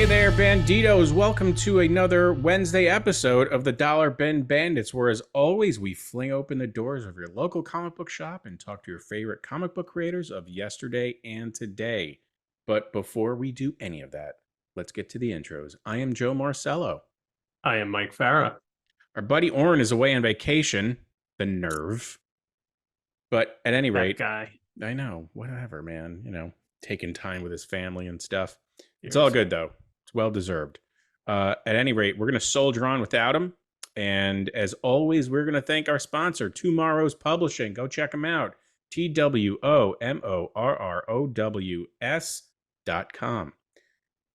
Hey there, Banditos. Welcome to another Wednesday episode of the Dollar Bin Bandits, where, as always, we fling open the doors of your local comic book shop and talk to your favorite comic book creators of yesterday and today. But before we do any of that, let's get to the intros. I am Joe Marcello. I am Mike Farah. Our buddy Oren is away on vacation. The nerve. But at any rate, guy. I know, whatever, man. You know, taking time with his family and stuff. It's all good, though. It's well-deserved. At any rate, we're going to soldier on without him. And as always, we're going to thank our sponsor, TwoMorrows Publishing. Go check them out. TWOMORROWS.com.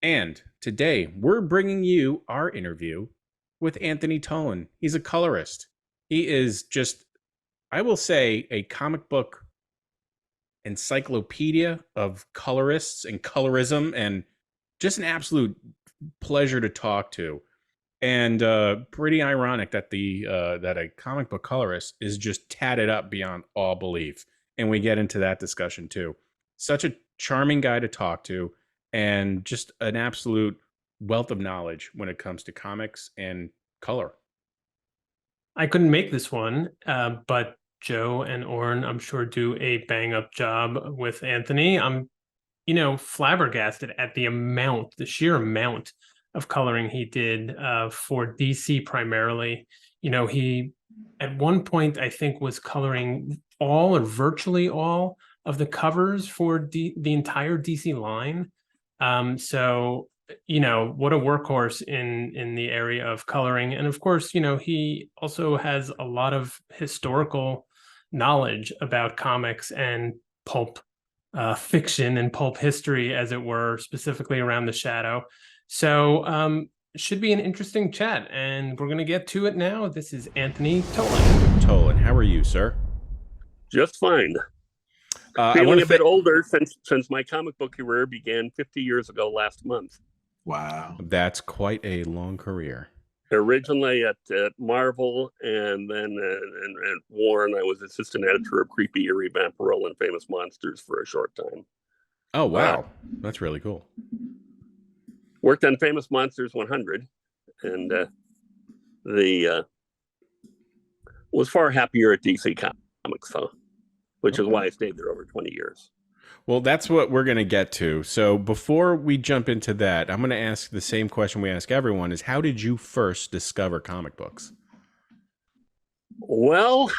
And today, we're bringing you our interview with Anthony Tollin. He's a colorist. He is just, I will say, a comic book encyclopedia of colorists and colorism, and just an absolute pleasure to talk to. And pretty ironic that that a comic book colorist is just tatted up beyond all belief. And we get into that discussion too. Such a charming guy to talk to, and just an absolute wealth of knowledge when it comes to comics and color. I couldn't make this one, but Joe and Oren, I'm sure, do a bang-up job with Anthony. I'm, flabbergasted at the sheer amount of coloring he did for DC primarily. He, at one point, I think, was coloring all or virtually all of the covers for the entire DC line. So what a workhorse in the area of coloring. And of course, he also has a lot of historical knowledge about comics and pulp fiction and pulp history, as it were, specifically around the Shadow. So should be an interesting chat, and we're going to get to it now. This is Anthony Tollin. Tollin, how are you, sir? Just fine. Feeling a bit older since my comic book career began 50 years ago last month. Wow. That's quite a long career. Originally at Marvel, and then at Warren, I was assistant editor of Creepy, Eerie, Vampirella, and Famous Monsters for a short time. Oh, wow. That's really cool. Worked on Famous Monsters 100, and was far happier at DC Comics, though, which is why I stayed there over 20 years. Well, that's what we're going to get to. So before we jump into that, I'm going to ask the same question we ask everyone: is how did you first discover comic books? Well,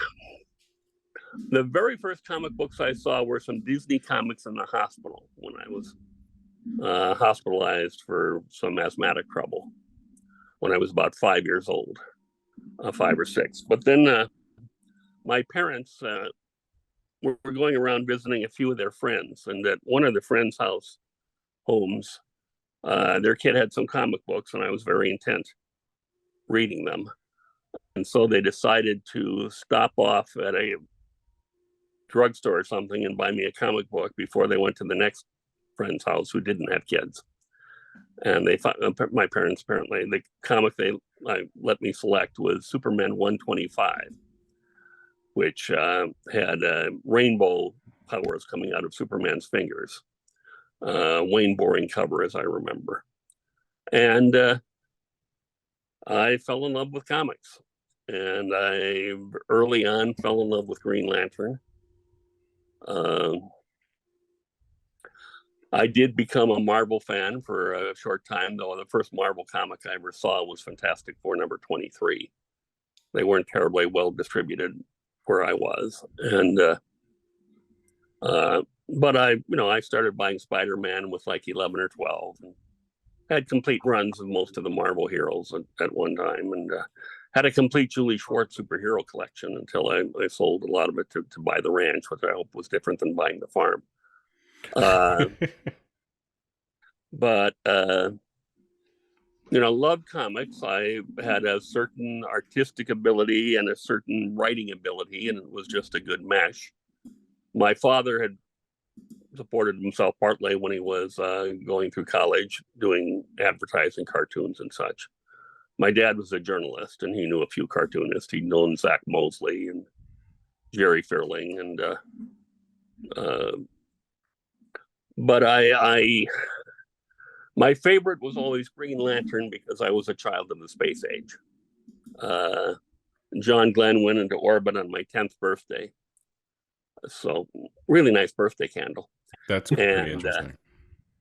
the very first comic books I saw were some Disney comics in the hospital when I was hospitalized for some asthmatic trouble when I was about 5 years old, 5 or 6. But then my parents were going around visiting a few of their friends, and at one of the friends' homes, their kid had some comic books, and I was very intent reading them. And so they decided to stop off at a drugstore or something and buy me a comic book before they went to the next friend's house who didn't have kids. And they thought, my parents, apparently, the comic they let me select was Superman 125. Which had rainbow powers coming out of Superman's fingers. Wayne Boring cover, as I remember. And I fell in love with comics. And I early on fell in love with Green Lantern. I did become a Marvel fan for a short time, though. The first Marvel comic I ever saw was Fantastic Four number 23. They weren't terribly well distributed where I was, and but I started buying Spider-Man with like 11 or 12, and had complete runs of most of the Marvel heroes at one time, and had a complete Julie Schwartz superhero collection until I sold a lot of it to buy the ranch, which I hope was different than buying the farm. But loved comics. I had a certain artistic ability and a certain writing ability, and it was just a good mesh. My father had supported himself partly when he was going through college, doing advertising, cartoons, and such. My dad was a journalist, and he knew a few cartoonists. He'd known Zach Mosley and Jerry Fairling, and but My favorite was always Green Lantern because I was a child of the space age. John Glenn went into orbit on my 10th birthday. So really nice birthday candle. That's pretty interesting.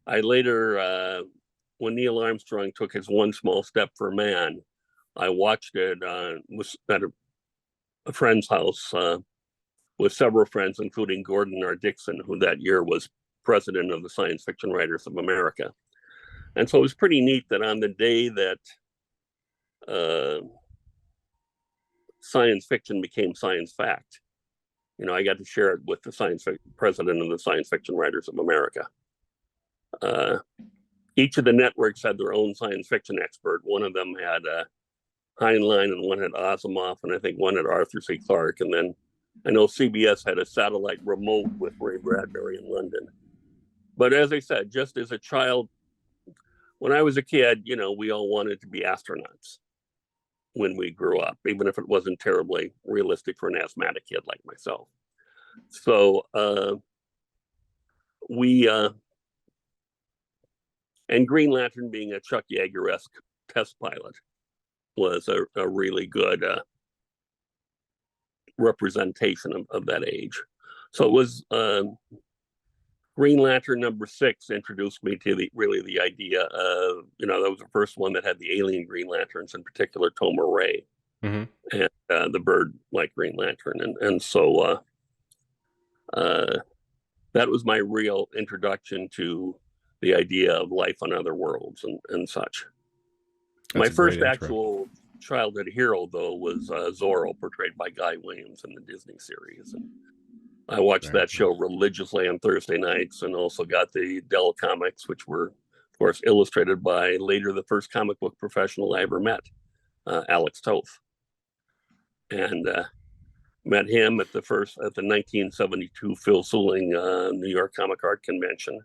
I later, when Neil Armstrong took his one small step for man, I watched it, was at a friend's house with several friends, including Gordon R. Dixon, who that year was president of the Science Fiction Writers of America. And so it was pretty neat that on the day that science fiction became science fact, I got to share it with the president of the Science Fiction Writers of America. Each of the networks had their own science fiction expert. One of them had Heinlein, and one had Asimov, and I think one had Arthur C. Clarke. And then I know CBS had a satellite remote with Ray Bradbury in London. But as I said, just as a child, when I was a kid, we all wanted to be astronauts when we grew up, even if it wasn't terribly realistic for an asthmatic kid like myself. So and Green Lantern, being a Chuck Yeager-esque test pilot, was a really good representation of that age. So it was Green Lantern #6 introduced me to the idea of, that was the first one that had the alien Green Lanterns, in particular Toma Ray, and the bird like Green Lantern. And so that was my real introduction to the idea of life on other worlds and such. My first actual childhood hero, though, was Zorro, portrayed by Guy Williams in the Disney series. And I watched that show religiously on Thursday nights, and also got the Dell comics, which were, of course, illustrated by later the first comic book professional I ever met, Alex Toth. And met him at the 1972 Phil Seuling New York Comic Art Convention.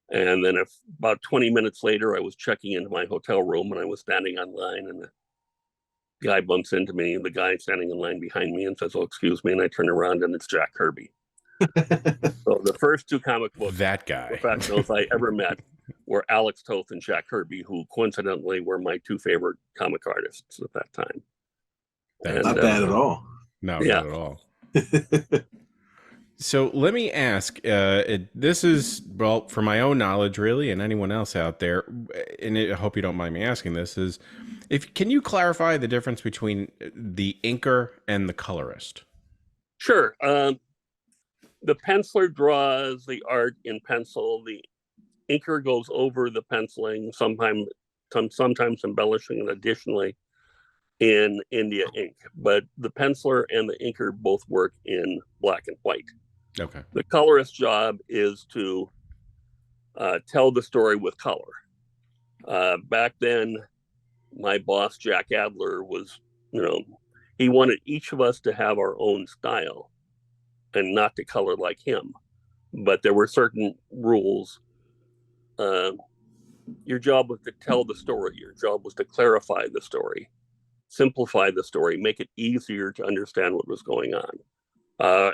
And then about 20 minutes later, I was checking into my hotel room, and I was standing on line, and the guy bumps into me, the guy standing in line behind me, and says, "Oh, excuse me." And I turn around, and it's Jack Kirby. So the first two comic book professionals I ever met were Alex Toth and Jack Kirby, who coincidentally were my two favorite comic artists at that time. Not bad at all. No, not at all. So let me ask, this is, well, for my own knowledge, really, and anyone else out there, and I hope you don't mind me asking this, is can you clarify the difference between the inker and the colorist? Sure. The penciler draws the art in pencil. The inker goes over the penciling, sometimes embellishing it additionally in India ink. But the penciler and the inker both work in black and white. Okay. The colorist's job is to tell the story with color. Back then, my boss, Jack Adler, was, he wanted each of us to have our own style and not to color like him. But there were certain rules. Your job was to tell the story. Your job was to clarify the story, simplify the story, make it easier to understand what was going on.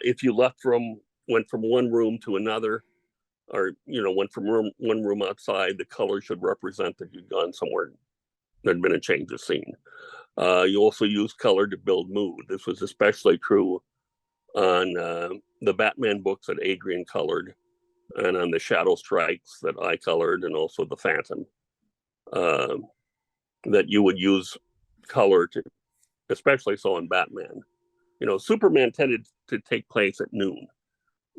If you went from one room to another, or went from one room outside, the color should represent that you'd gone somewhere. There'd been a change of scene. You also use color to build mood. This was especially true on the Batman books that Adrian colored, and on the Shadow Strikes that I colored, and also the Phantom. That you would use color to, especially so in Batman. Superman tended to take place at noon,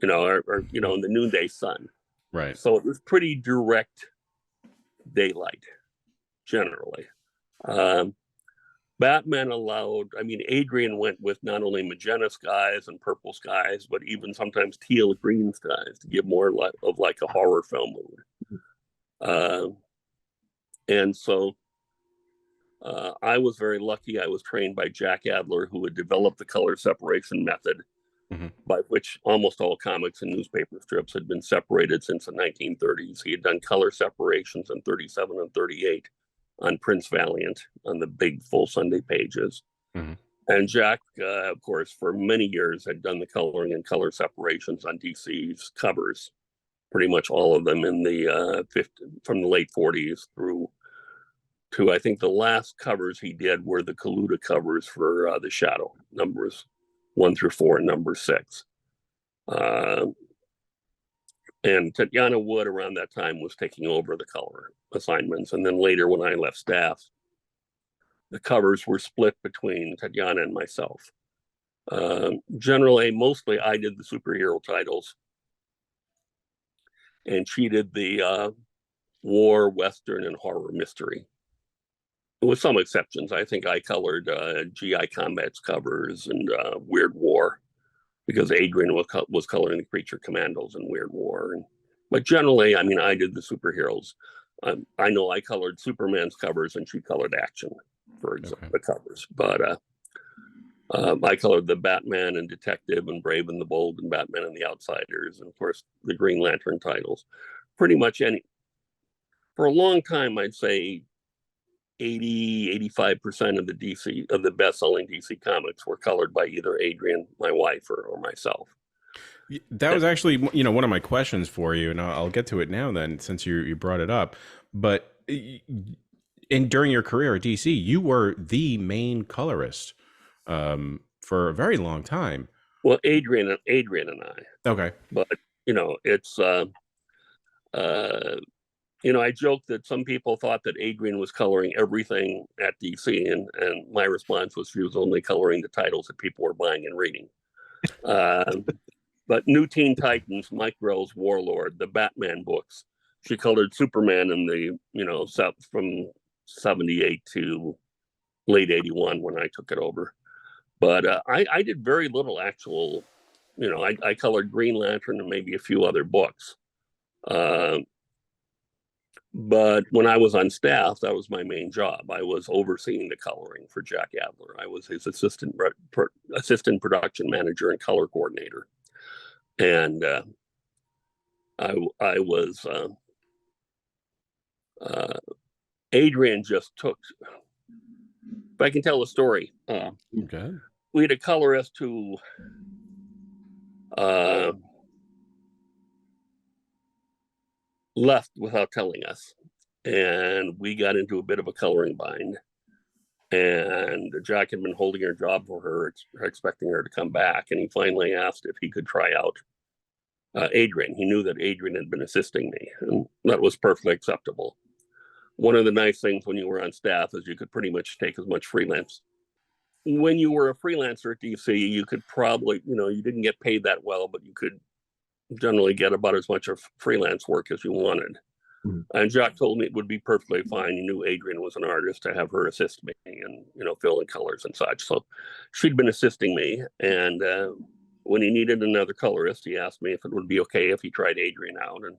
or in the noonday sun. Right. So it was pretty direct daylight, generally. Batman Adrian went with not only magenta skies and purple skies, but even sometimes teal green skies to give more of like a horror film mood. And so I was very lucky. I was trained by Jack Adler, who had developed the color separation method, by which almost all comics and newspaper strips had been separated since the 1930s. He had done color separations in 37 and 38 on Prince Valiant, on the big full Sunday pages. And Jack, of course, for many years had done the coloring and color separations on DC's covers. pretty much all of them in the from the late 40s through to, I think the last covers he did were the Kaluta covers for The Shadow, numbers 1 through 4 and number 6. And Tatiana Wood around that time was taking over the color assignments. And then later when I left staff, the covers were split between Tatiana and myself. Generally, mostly I did the superhero titles, and she did the war, Western, and horror mystery. With some exceptions. I think I colored GI Combat's covers and Weird War, because Adrian was coloring the Creature Commandos in Weird War. But generally, I mean, I did the superheroes. I know I colored Superman's covers and she colored Action, for example, the covers. But I colored the Batman and Detective and Brave and the Bold and Batman and the Outsiders, and of course the Green Lantern titles. Pretty much for a long time, I'd say 80-85% of the best-selling DC comics were colored by either Adrian, my wife, or myself. That was actually, one of my questions for you, and I'll get to it now then, since you brought it up. But during your career at DC, you were the main colorist for a very long time. Well, Adrian and I. Okay. But it's I joked that some people thought that Adrian was coloring everything at DC, and my response was she was only coloring the titles that people were buying and reading. But New Teen Titans, Mike Grell's Warlord, the Batman books, she colored Superman in the, from 78 to late 81 when I took it over. But I did very little actual, I colored Green Lantern and maybe a few other books. But when I was on staff, that was my main job. I was overseeing the coloring for Jack Adler. I was his assistant production manager and color coordinator. And I was, Adrian just took, if I can tell a story. Okay. We had a colorist who left without telling us, and we got into a bit of a coloring bind, and Jack had been holding her job for her, expecting her to come back, and he finally asked if he could try out Adrian. He knew that Adrian had been assisting me, and that was perfectly acceptable. One of the nice things when you were on staff is you could pretty much take as much freelance. When you were a freelancer at DC, you could probably, you didn't get paid that well, but you could generally get about as much of freelance work as you wanted. Mm-hmm. And Jack told me it would be perfectly fine. He knew Adrian was an artist, to have her assist me and, fill in colors and such. So she'd been assisting me. And when he needed another colorist, he asked me if it would be okay if he tried Adrian out. And,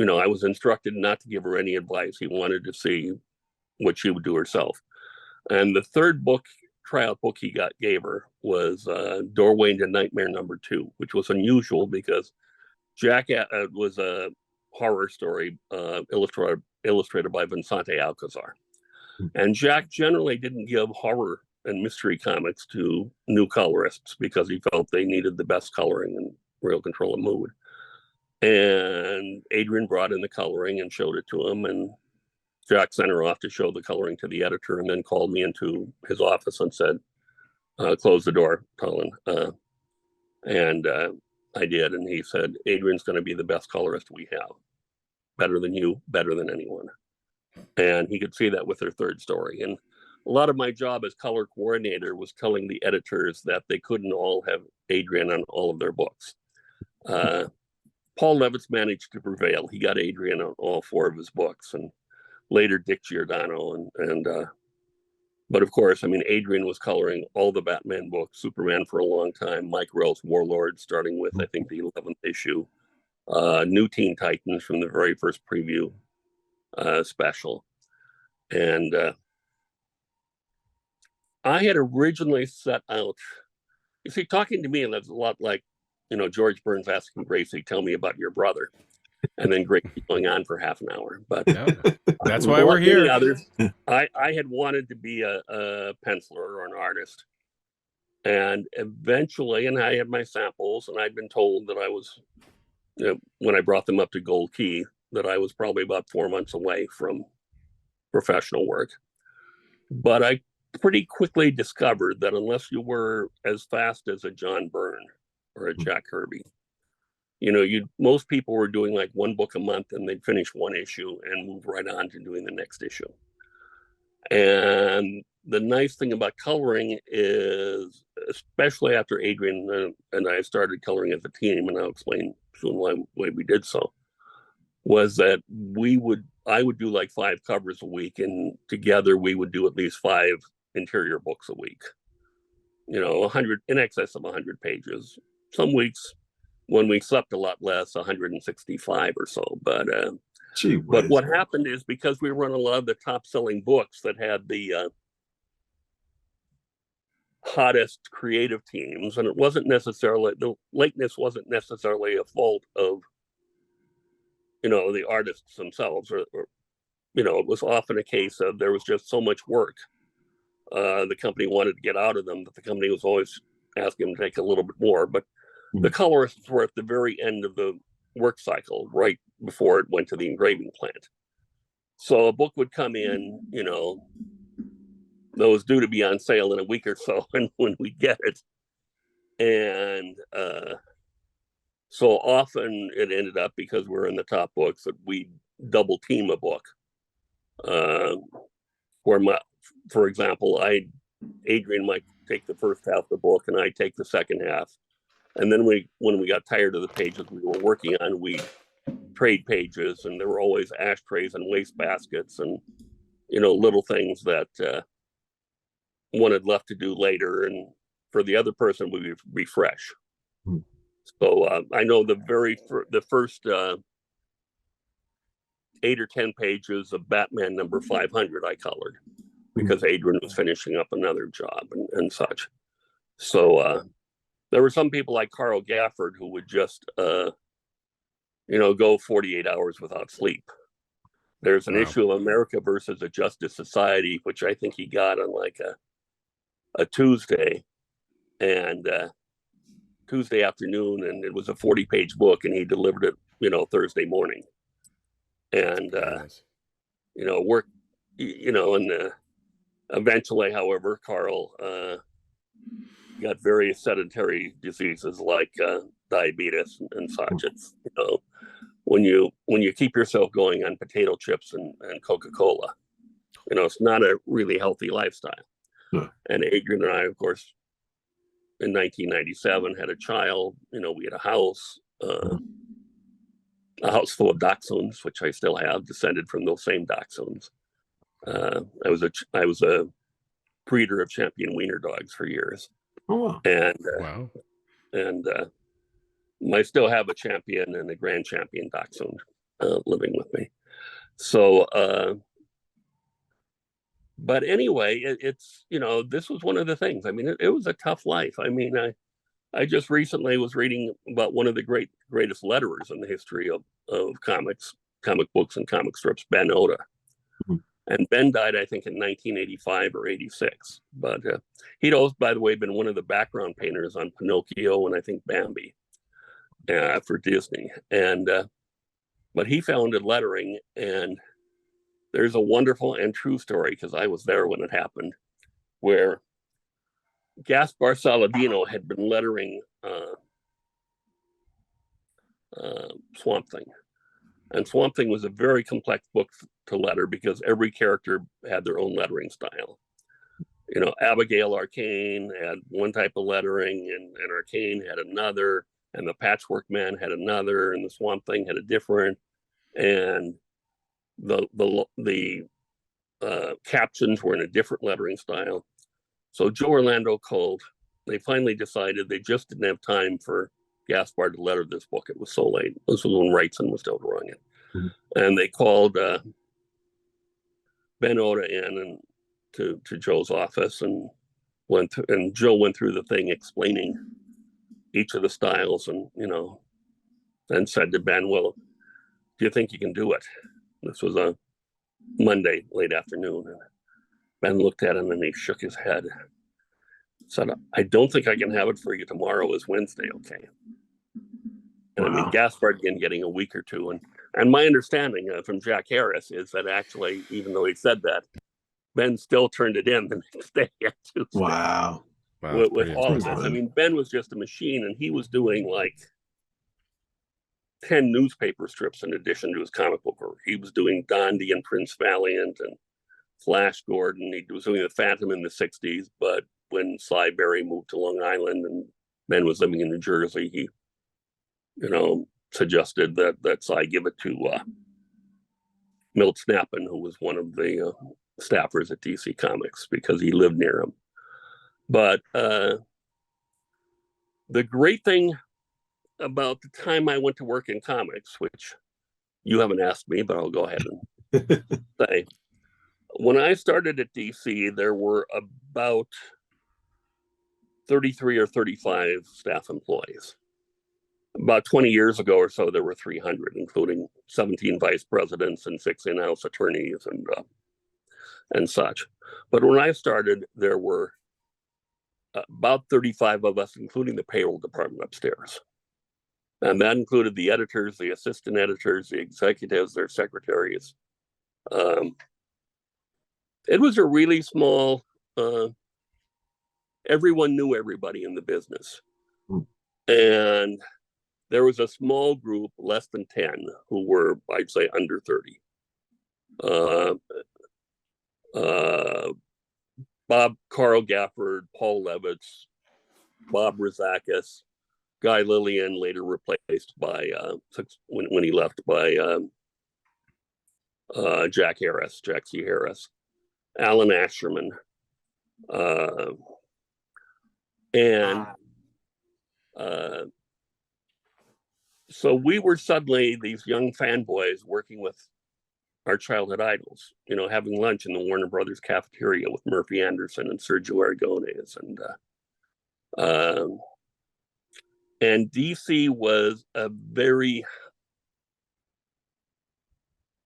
I was instructed not to give her any advice. He wanted to see what she would do herself. And the third tryout book he gave her was Doorway into Nightmare #2, which was unusual because Jack was a horror story illustrated by Vincente Alcazar. And Jack generally didn't give horror and mystery comics to new colorists because he felt they needed the best coloring and real control of mood. And Adrian brought in the coloring and showed it to him, and Jack sent her off to show the coloring to the editor, and then called me into his office and said, close the door, Tollin. And I did. And he said, Adrian's going to be the best colorist we have. Better than you, better than anyone. And he could see that with her third story. And a lot of my job as color coordinator was telling the editors that they couldn't all have Adrian on all of their books. Paul Levitz managed to prevail. He got Adrian on all 4 of his books, and later Dick Giordano. But of course, Adrian was coloring all the Batman books, Superman for a long time, Mike Grell's Warlord, starting with, I think, the 11th issue, New Teen Titans from the very first preview special. And I had originally set out, you see, talking to me, that's a lot like, George Burns asking Gracie, tell me about your brother. And then Gracie going on for half an hour. But yeah, that's why we're here. Others, I had wanted to be a penciler or an artist. And eventually, and I had my samples, and I'd been told that I was when I brought them up to Gold Key, that I was probably about 4 months away from professional work. But I pretty quickly discovered that unless you were as fast as a John Byrne or a Jack Kirby, most people were doing like one book a month and they'd finish one issue and move right on to doing the next issue. And the nice thing about coloring is, especially after Adrian and I started coloring as a team, and I'll explain soon why we did so, was that I would do like 5 covers a week, and together we would do at least 5 interior books a week. 100, in excess of 100 pages. Some weeks, when we slept a lot less, 165 or so. But what happened is, because we run a lot of the top-selling books that had the hottest creative teams, and it wasn't necessarily, the lateness wasn't necessarily a fault of the artists themselves, or it was often a case of there was just so much work the company wanted to get out of them that the company was always asking them to take a little bit more. But the colorists were at the very end of the work cycle, right before it went to the engraving plant. So a book would come in, that was due to be on sale in a week or so, and when we get it, and so often it ended up, because we're in the top books, that we double team a book. For example, Adrian might take the first half of the book and I take the second half. And then when we got tired of the pages we were working on, we trade pages, and there were always ashtrays and waste baskets and, little things that one had left to do later. And for the other person, we would refresh. So I know the first 8 or 10 pages of Batman number 500 I colored, because Adrian was finishing up another job and such. So there were some people like Carl Gafford who would just go 48 hours without sleep. There's an issue of America versus a Justice Society, which I think he got on like a Tuesday, and Tuesday afternoon, and it was a 40-page book, and he delivered it, Thursday morning. And work, and eventually, however, Carl got various sedentary diseases like diabetes and such. It's when you keep yourself going on potato chips and Coca-Cola, it's not a really healthy lifestyle. And Adrian and I, of course, in 1997 had a child. We had a house full of dachshunds, which I still have, descended from those same dachshunds. I was a breeder of champion wiener dogs for years. Oh, wow. And I still have a champion and a grand champion dachshund living with me. So, but anyway, it's this was one of the things. I mean, it was a tough life. I mean, I just recently was reading about one of the greatest letterers in the history of comic books and comic strips, Ben Oda. And Ben died, I think, in 1985 or 86. But he'd always, by the way, been one of the background painters on Pinocchio and I think Bambi for Disney. And but he founded lettering, and there's a wonderful and true story, because I was there when it happened, where Gaspar Saladino had been lettering Swamp Thing. And Swamp Thing was a very complex book to letter, because every character had their own lettering style. Abigail Arcane had one type of lettering, and Arcane had another, and the Patchwork Man had another, and the Swamp Thing had a different, and the captions were in a different lettering style. So Joe Orlando called. They finally decided they just didn't have time for Gaspar to letter this book. It was so late. This was when Wrightson was still drawing it. And they called Ben Oda in and to Joe's office, and Joe went through the thing explaining each of the styles, and then said to Ben, "Well, do you think you can do it?" This was a Monday late afternoon, and Ben looked at him and he shook his head. Said, "I don't think I can have it for you tomorrow. Is Wednesday okay?" And I mean, Gaspard again getting a week or two. And my understanding from Jack Harris is that actually, even though he said that, Ben still turned it in the next day at Tuesday. Wow. With all of this. I mean, Ben was just a machine, and he was doing like 10 newspaper strips in addition to his comic book work. He was doing Dondi and Prince Valiant and Flash Gordon. He was doing the Phantom in the 60s, but when Sly Berry moved to Long Island and Ben was living in New Jersey, he, suggested that Sly give it to Milt Snapin, who was one of the staffers at DC Comics, because he lived near him. But the great thing about the time I went to work in comics, which you haven't asked me, but I'll go ahead and say, when I started at DC, there were about 33 or 35 staff employees. About 20 years ago or so, there were 300, including 17 vice presidents and 6 in-house attorneys and such. But when I started, there were about 35 of us, including the payroll department upstairs. And that included the editors, the assistant editors, the executives, their secretaries. It was a really small, everyone knew everybody in the business. And there was a small group, less than 10, who were, I'd say, under 30. Carl Gafford, Paul Levitz, Bob Rozakis, Guy Lillian, later replaced by, when he left, by Jack C. Harris, Alan Asherman, so we were suddenly these young fanboys working with our childhood idols, having lunch in the Warner Brothers cafeteria with Murphy Anderson and Sergio Aragonés. And DC was a very,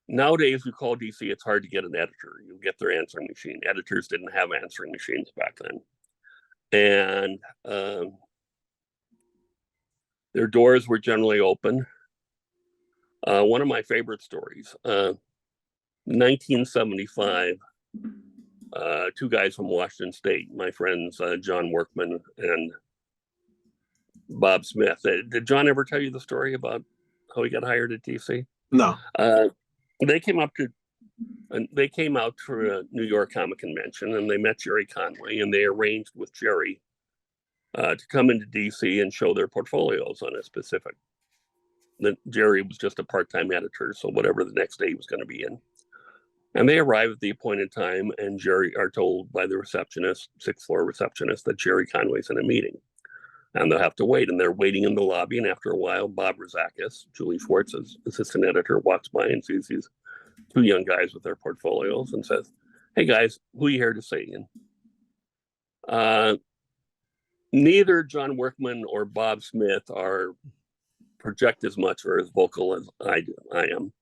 nowadays we call DC, it's hard to get an editor. You get their answering machine. Editors didn't have answering machines back then. And their doors were generally open. One of my favorite stories, 1975, 2 guys from Washington State, my friends, John Workman and Bob Smith. Did John ever tell you the story about how he got hired at DC? No. They came out for a New York Comic Convention, and they met Jerry Conway, and they arranged with Jerry to come into DC and show their portfolios on a specific. Jerry was just a part-time editor, so whatever the next day he was going to be in. And they arrive at the appointed time, and Jerry are told by the receptionist, 6th floor receptionist, that Jerry Conway's in a meeting. And they'll have to wait, and they're waiting in the lobby, and after a while, Bob Rozakis, Julie Schwartz's assistant editor, walks by and sees these 2 young guys with their portfolios and says, "Hey guys, who are you here to see?" And neither John Workman or Bob Smith project as much or as vocal as I am.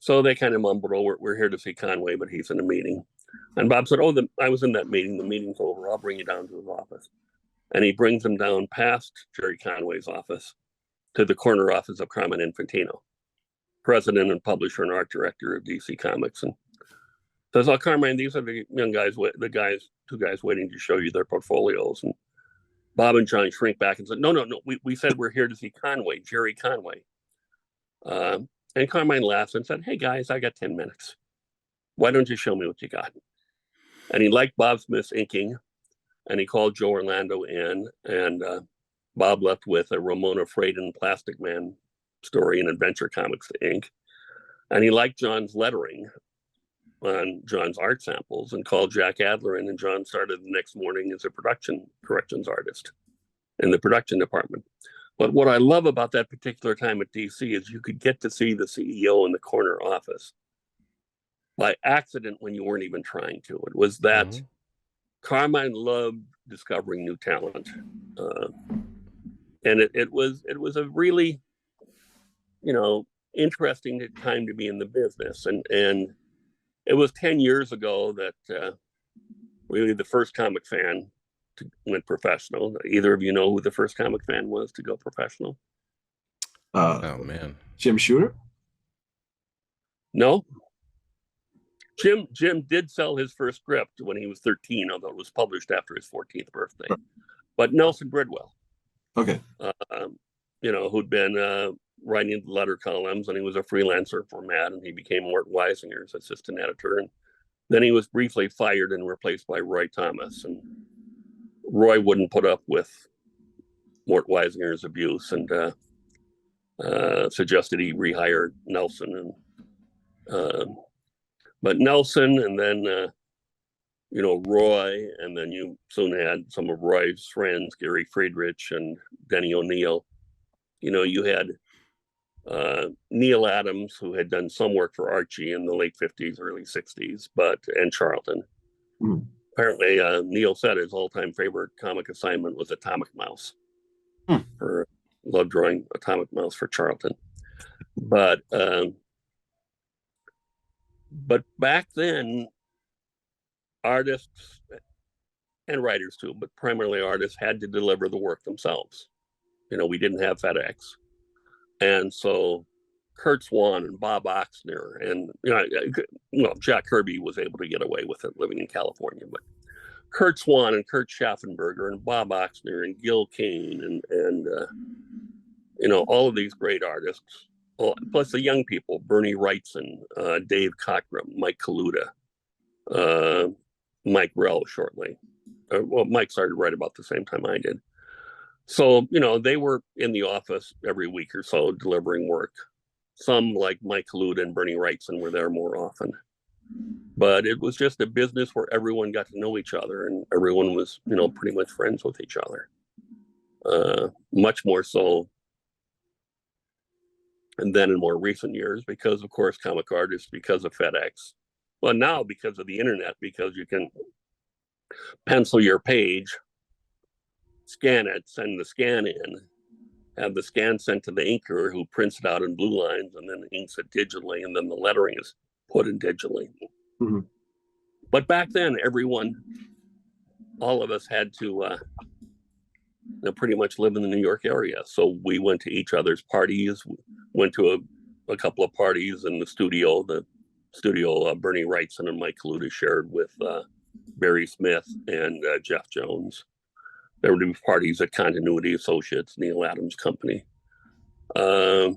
So they kind of mumbled, "Oh, we're here to see Conway, but he's in a meeting." And Bob said, "Oh, I was in that meeting. The meeting's over. I'll bring you down to his office." And he brings him down past Jerry Conway's office to the corner office of Carmine Infantino, president and publisher and art director of DC Comics, and says, "Oh, Carmine, these are the young guys, 2 guys waiting to show you their portfolios." And Bob and John shrink back and said, No, we said we're here to see Conway, Jerry Conway. And Carmine laughs and said, "Hey guys, I got 10 minutes. Why don't you show me what you got?" And he liked Bob Smith's inking, and he called Joe Orlando in, and Bob left with a Ramona Fradon Plastic Man story in Adventure Comics to ink. And he liked John's lettering on John's art samples and called Jack Adler in, and John started the next morning as a production corrections artist in the production department. But what I love about that particular time at DC is you could get to see the CEO in the corner office by accident when you weren't even trying to. It was that Carmine loved discovering new talent. And it was a really, interesting time to be in the business. And it was 10 years ago that really the first comic fan went professional. Either of you know who the first comic fan was to go professional? Oh man. Jim Shooter? No, Jim did sell his first script when he was 13, although it was published after his 14th birthday. But Nelson Bridwell, Okay. who'd been writing letter columns, and he was a freelancer for Mad, and he became Mort Weisinger's assistant editor. And then he was briefly fired and replaced by Roy Thomas. And Roy wouldn't put up with Mort Weisinger's abuse and suggested he rehire Nelson. But Nelson, and then Roy, and then you soon had some of Roy's friends, Gary Friedrich and Denny O'Neil. You had Neil Adams, who had done some work for Archie in the late 50s, early 60s, and Charlton. Mm. Apparently, Neil said his all-time favorite comic assignment was Atomic Mouse. Loved drawing Atomic Mouse for Charlton. But back then, artists and writers too, but primarily artists, had to deliver the work themselves. We didn't have FedEx. And so Kurt Swan and Bob Oxner and, Jack Kirby was able to get away with it living in California, but Kurt Swan and Kurt Schaffenberger and Bob Oxner and Gil Kane and all of these great artists, plus the young people, Bernie Wrightson, Dave Cockrum, Mike Kaluta, Mike Rell shortly. Mike started right about the same time I did. So, they were in the office every week or so delivering work. Some, like Mike Kaluta and Bernie Wrightson, were there more often. But it was just a business where everyone got to know each other and everyone was, pretty much friends with each other. Much more so and then in more recent years, because, of course, comic artists, because of FedEx. Well, now because of the internet, because you can pencil your page, scan it, send the scan in, have the scan sent to the inker who prints it out in blue lines and then inks it digitally, and then the lettering is put in digitally. Mm-hmm. But back then, all of us had to pretty much live in the New York area. So we went to each other's parties, went to a couple of parties in the studio Bernie Wrightson and Mike Kaluta shared with Barry Smith and Jeff Jones. There would be parties at Continuity Associates, Neil Adams' company. So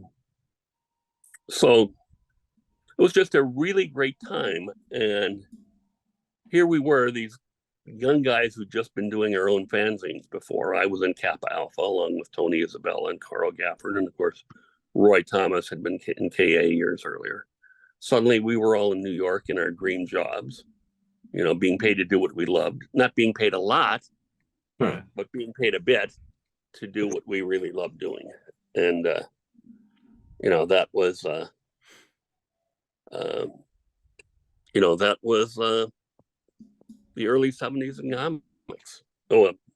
it was just a really great time. And here we were, these young guys who'd just been doing our own fanzines before. I was in Kappa Alpha along with Tony Isabella and Carl Gafford. And of course, Roy Thomas had been in KA years earlier. Suddenly we were all in New York in our dream jobs, being paid to do what we loved, not being paid a lot, right, but being paid a bit to do what we really loved doing. And, that was, the early 70s in comics.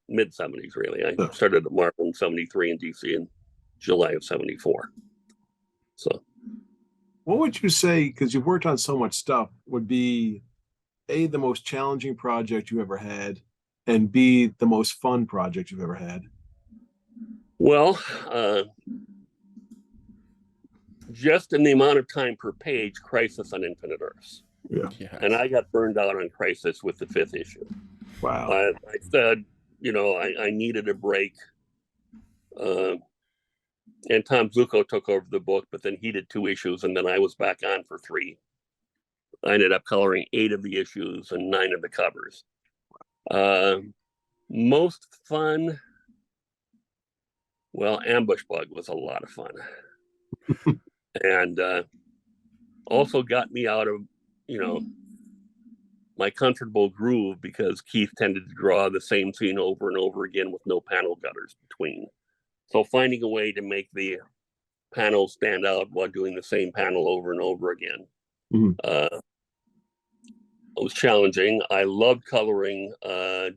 Mid 70s, really. I started at Marvel in 73 in DC in July of 74. So, what would you say, because you've worked on so much stuff, would be A, the most challenging project you ever had, and B, the most fun project you've ever had? Well, just in the amount of time per page, Crisis on Infinite Earths. Yeah. Yes. And I got burned out on Crisis with the 5th issue. Wow. I said, I needed a break. And Tom Zucco took over the book, but then he did 2 issues, and then I was back on for 3. I ended up coloring 8 of the issues and 9 of the covers. Most fun, well, Ambush Bug was a lot of fun. And also got me out of, my comfortable groove, because Keith tended to draw the same scene over and over again with no panel gutters between. So finding a way to make the panels stand out while doing the same panel over and over again it was challenging. I loved coloring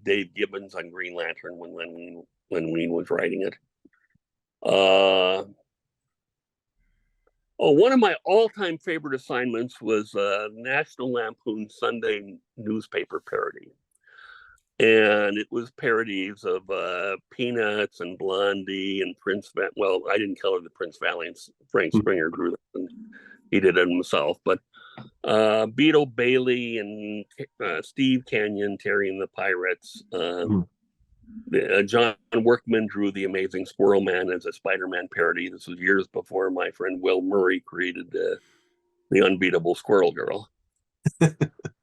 Dave Gibbons on Green Lantern when Len Wein was writing it. One of my all-time favorite assignments was National Lampoon Sunday newspaper parody. and it was parodies of Peanuts and Blondie and well, I didn't color the Prince Valiants. Frank Springer drew them, and he did it himself. But Beetle Bailey and Steve Canyon, Terry and the Pirates. John Workman drew The Amazing Squirrel Man as a Spider-Man parody. This was years before my friend Will Murray created the Unbeatable Squirrel Girl.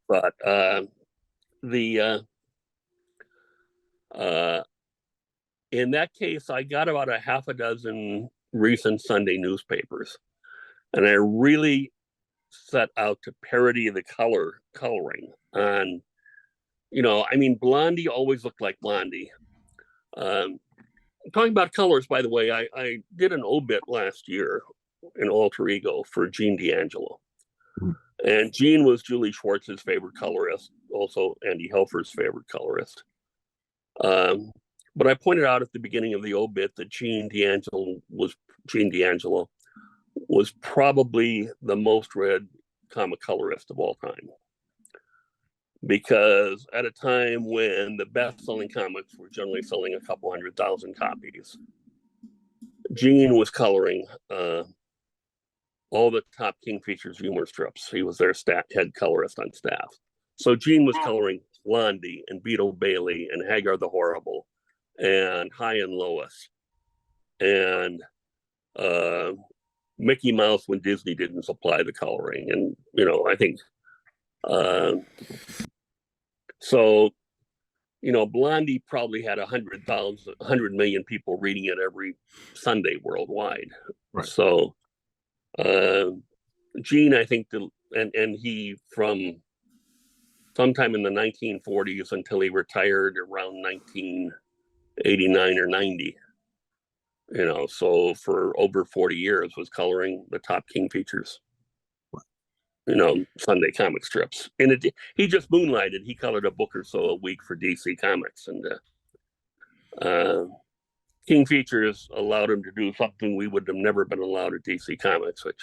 But in that case, I got about a half a dozen recent Sunday newspapers, and I really set out to parody the coloring on, I mean, Blondie always looked like Blondie. Talking about colors, by the way, I did an obit last year, an alter ego for Gene D'Angelo. And Gene was Julie Schwartz's favorite colorist, also Andy Helfer's favorite colorist. But I pointed out at the beginning of the obit that Gene D'Angelo was probably the most read comic colorist of all time. Because at a time when the best-selling comics were generally selling a couple 100,000 copies, Gene was coloring all the top King Features humor strips. He was their head colorist on staff. So Gene was coloring Blondie and Beetle Bailey and Hagar the Horrible and High and Lois and Mickey Mouse when Disney didn't supply the coloring. And, I think, so, Blondie probably had 100 million people reading it every Sunday worldwide. Right. So, Gene, I think, and he from sometime in the 1940s until he retired around 1989 or 90, so for over 40 years was coloring the top King Features, Sunday comic strips. And he just moonlighted. He colored a book or so a week for DC Comics, and King Features allowed him to do something we would have never been allowed at DC Comics, which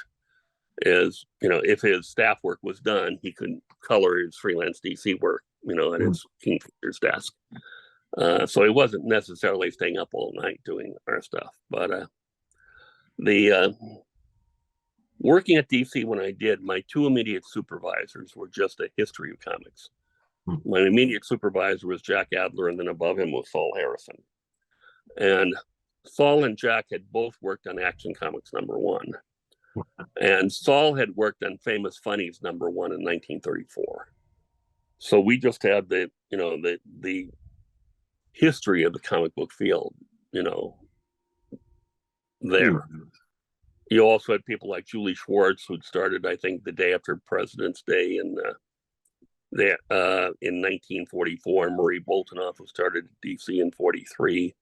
is, if his staff work was done, he could color his freelance DC work, at his King Features desk. So he wasn't necessarily staying up all night doing our stuff. But working at DC when I did, my two immediate supervisors were just a history of comics. My immediate supervisor was Jack Adler, and then above him was Saul Harrison. And Saul and Jack had both worked on Action Comics #1. And Saul had worked on Famous Funnies #1 in 1934. So we just had the history of the comic book field, there. You also had people like Julie Schwartz, who'd started, I think, the day after President's Day in 1944, and Marie Boltinoff, who started DC in 43.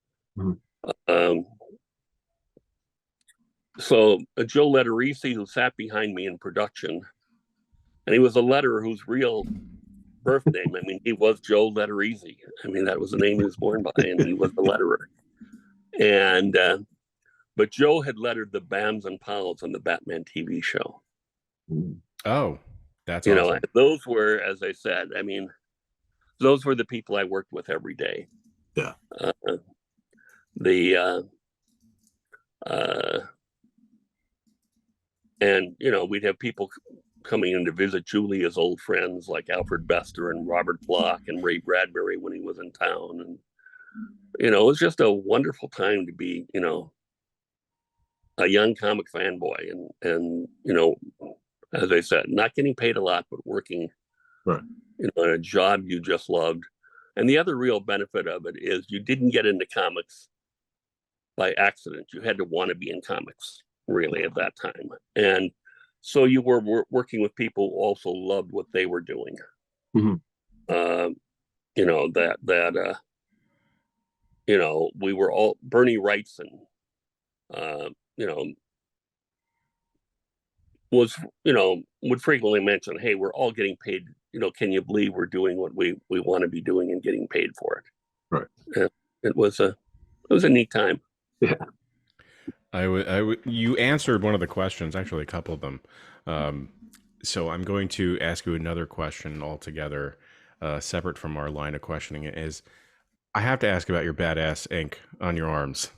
So Joe Letterisi, who sat behind me in production, and he was a letterer whose real birth name, he was Joe Letterisi. That was the name he was born by, and he was the letterer. And but Joe had lettered the Bams and Powells on the Batman TV show. Oh, that's awesome. Those were, as I said, those were the people I worked with every day. Yeah. And we'd have people coming in to visit Julie as old friends like Alfred Bester and Robert Bloch and Ray Bradbury when he was in town. And it was just a wonderful time to be a young comic fanboy, and as I said, not getting paid a lot, but working right, on a job you just loved. And the other real benefit of it is you didn't get into comics by accident. You had to want to be in comics, really, at that time. And so you were working with people who also loved what they were doing. We were all, Bernie Wrightson, would frequently mention, hey, we're all getting paid. Can you believe we're doing what we want to be doing and getting paid for it? Right. It was a neat time. Yeah. You answered one of the questions, actually a couple of them. So I'm going to ask you another question altogether. separate from our line of questioning, is I have to ask about your badass ink on your arms.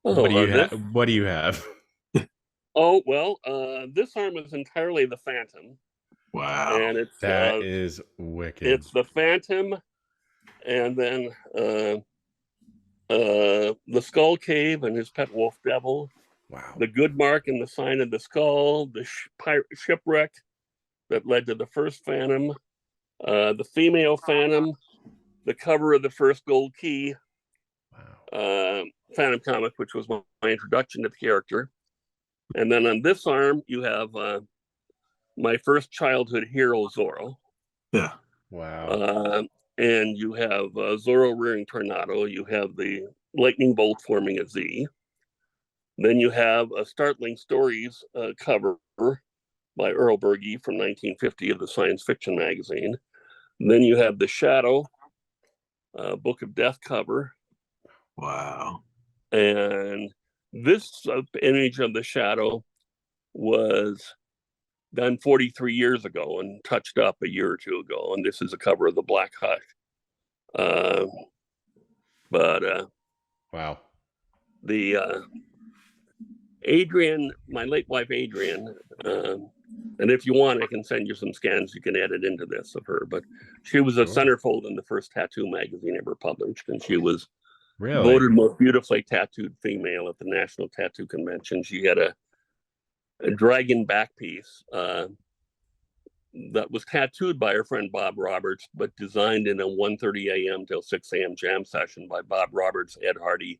Oh, What do you this? have? What do you have? Oh, well, this arm is entirely the Phantom, Wow. and it's That is wicked. it's the Phantom, and then the Skull Cave and his pet wolf devil, Wow. the good mark and the sign of the skull, the shipwreck that led to the first Phantom, the female Phantom, the cover of the first Gold Key, Wow. Phantom comic, which was my introduction to the character. And then on this arm, you have my first childhood hero, Zorro. Yeah. Wow. And you have Zorro rearing Tornado. You have the lightning bolt forming a Z. Then you have a Startling Stories cover by Earl Berge from 1950 of the Science Fiction magazine. Then you have the Shadow Book of Death cover. Wow. And this image of the Shadow was done 43 years ago and touched up a year or two ago. And this is a cover of the Black Hush. Wow. The Adrian, my late wife Adrian, and if you want, I can send you some scans. You can edit into this of her. But she was a centerfold in the first tattoo magazine ever published, and she was voted most beautifully tattooed female at the National Tattoo Convention. She had a dragon back piece that was tattooed by her friend Bob Roberts, but designed in a 1:30 a.m. till 6 a.m. jam session by Bob Roberts, Ed Hardy,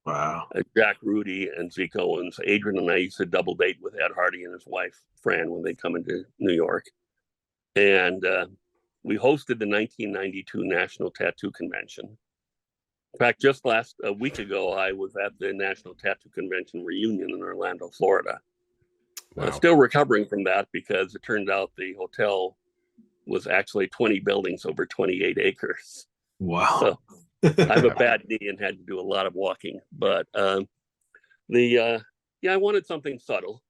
Wow. Jack Rudy, and Zeke Owens. Adrian and I used to double date with Ed Hardy and his wife Fran when they come into New York, and we hosted the 1992 National Tattoo Convention. In fact, just a week ago, I was at the National Tattoo Convention reunion in Orlando, Florida. Wow. Still recovering from that because it turned out the hotel was actually 20 buildings over 28 acres. Wow. So I have a bad knee and had to do a lot of walking. But I wanted something subtle.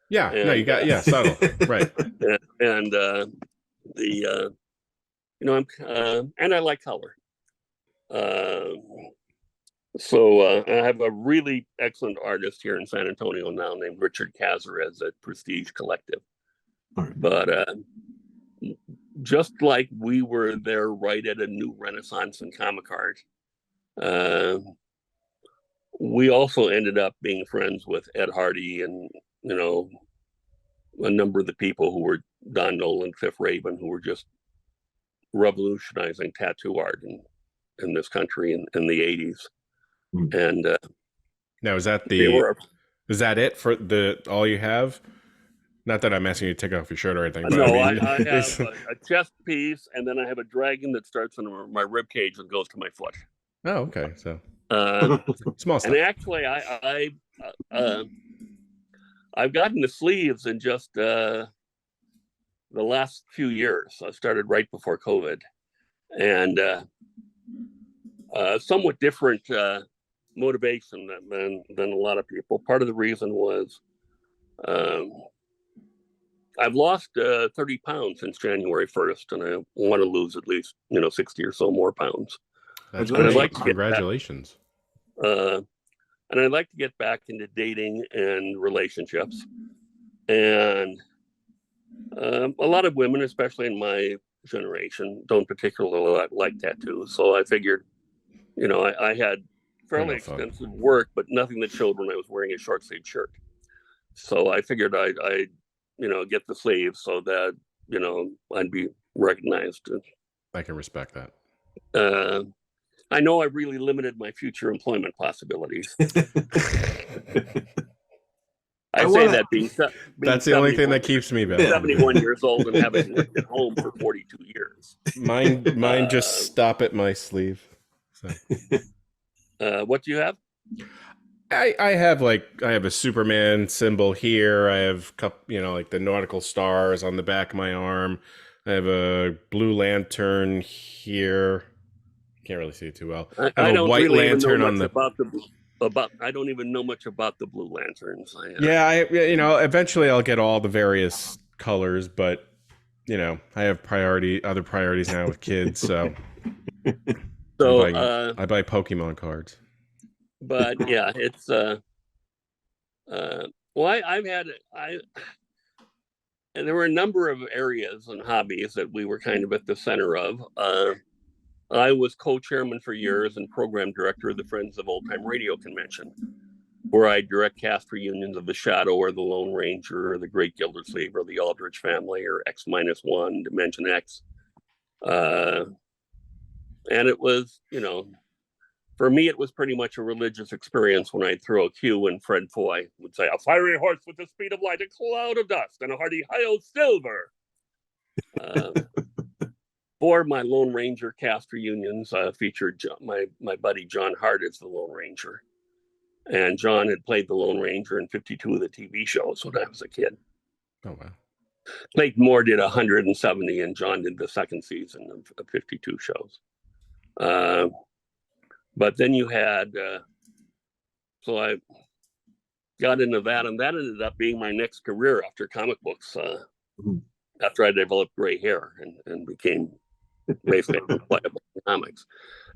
Yeah. And, no, you got subtle. Right. And and I like color. So I have a really excellent artist here in San Antonio now named Richard Cazares at Prestige Collective. But just like we were there right at a new renaissance in comic art, we also ended up being friends with Ed Hardy and, a number of the people who were Don Nolan, Fifth Raven, who were just revolutionizing tattoo art in this country in the 80s. And now is that it for all you have? Not that I'm asking you to take off your shirt or anything. But no, I have a chest piece, and then I have a dragon that starts in my rib cage and goes to my foot. Oh, okay. So small stuff. And actually, I've gotten the sleeves in just the last few years. I started right before COVID, and somewhat different motivation than a lot of people. Part of the reason was I've lost 30 pounds since January 1st, and I want to lose at least 60 or so more pounds. That's great. Congratulations. And I'd like to get back into dating and relationships. And a lot of women, especially in my generation, don't particularly like tattoos. So I figured, I had fairly extensive work, but nothing that showed when I was wearing a short sleeve shirt. So I figured I'd get the sleeves so that, I'd be recognized. I can respect that. I know I really limited my future employment possibilities. That's the only thing that keps me back. 71 years old and having lived at home for 42 years. Mine just stop at my sleeve. So. What do you have? I have a Superman symbol here. I have like the nautical stars on the back of my arm. I have a blue lantern here. Can't really see it too well. I have a white lantern on the. I don't even know much about the blue lanterns. Eventually I'll get all the various colors, but I have other priorities now with kids, so So I buy Pokemon cards. but yeah, it's well, and there were a number of areas and hobbies that we were kind of at the center of. I was co-chairman for years and program director of the Friends of Old Time Radio Convention, where I direct cast reunions of The Shadow or The Lone Ranger or The Great Gildersleeve or The Aldrich Family or X-1, Dimension X. And it was, for me, it was pretty much a religious experience when I'd throw a cue and Fred Foy would say, "A fiery horse with the speed of light, a cloud of dust, and a hearty hi-yo silver." For my Lone Ranger cast reunions featured my buddy John Hart as the Lone Ranger. And John had played the Lone Ranger in 52 of the TV shows when I was a kid. Oh, wow. Clayton Moore did 170, and John did the second season of 52 shows. But then you had, so I got into that, and that ended up being my next career after comic books, after I developed gray hair and became basically unplayable in comics.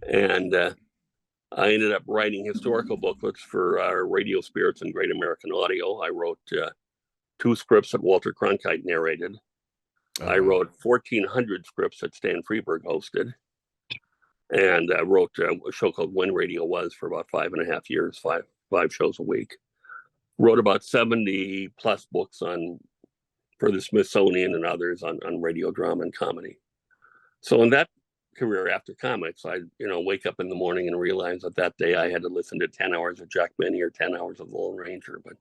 And I ended up writing historical booklets for Radio Spirits and Great American Audio. I wrote 2 scripts that Walter Cronkite narrated. I wrote 1,400 scripts that Stan Freberg hosted. And I wrote a show called When Radio Was for about 5.5 years, five shows a week. Wrote about 70 plus books for the Smithsonian and others on radio drama and comedy. So in that career after comics, I wake up in the morning and realize that day I had to listen to 10 hours of Jack Benny or 10 hours of the Lone Ranger. But